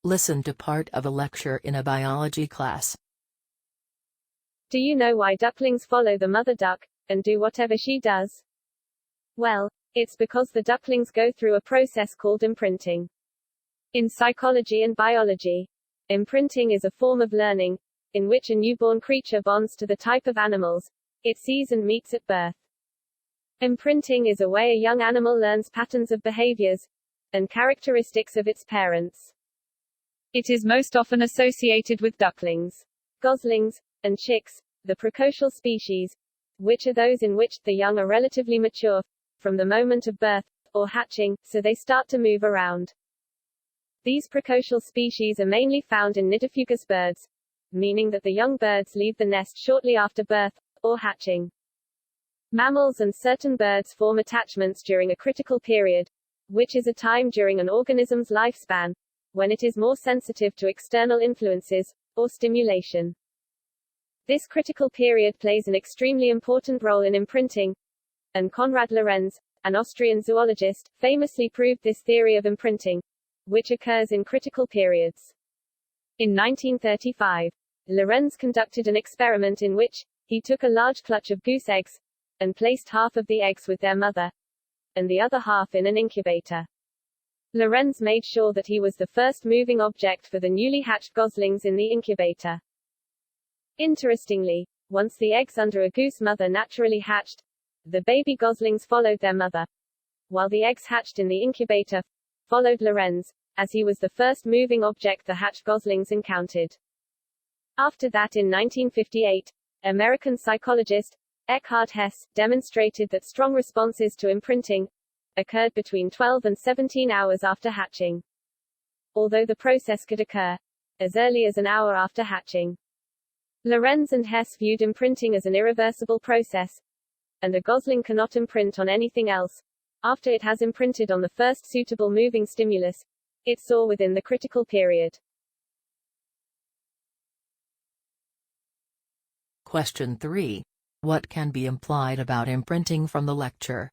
Listen to part of a lecture in a biology class. Do you know why ducklings follow the mother duck, and do whatever she does? Well, it's because the ducklings go through a process called imprinting. In psychology and biology, imprinting is a form of learning, in which a newborn creature bonds to the type of animals it sees and meets at birth. Imprinting is a way a young animal learns patterns of behaviors and characteristics of its parents. It is most often associated with ducklings, goslings, and chicks, the precocial species, which are those in which the young are relatively mature from the moment of birth or hatching, so they start to move around. These precocial species are mainly found in nidifugous birds, meaning that the young birds leave the nest shortly after birth or hatching. Mammals and certain birds form attachments during a critical period, which is a time during an organism's lifespan when it is more sensitive to external influences or stimulation. This critical period plays an extremely important role in imprinting, and Konrad Lorenz, an Austrian zoologist, famously proved this theory of imprinting, which occurs in critical periods. In 1935, Lorenz conducted an experiment in which he took a large clutch of goose eggs and placed half of the eggs with their mother and the other half in an incubator. Lorenz made sure that he was the first moving object for the newly hatched goslings in the incubator. Interestingly, once the eggs under a goose mother naturally hatched, the baby goslings followed their mother, while the eggs hatched in the incubator followed Lorenz, as he was the first moving object the hatched goslings encountered. After that, in 1958, American psychologist Eckhard Hess demonstrated that strong responses to imprinting occurred between 12 and 17 hours after hatching, although the process could occur as early as an hour after hatching. Lorenz and Hess viewed imprinting as an irreversible process, and a gosling cannot imprint on anything else after it has imprinted on the first suitable moving stimulus it saw within the critical period. Question 3. What can be implied about imprinting from the lecture?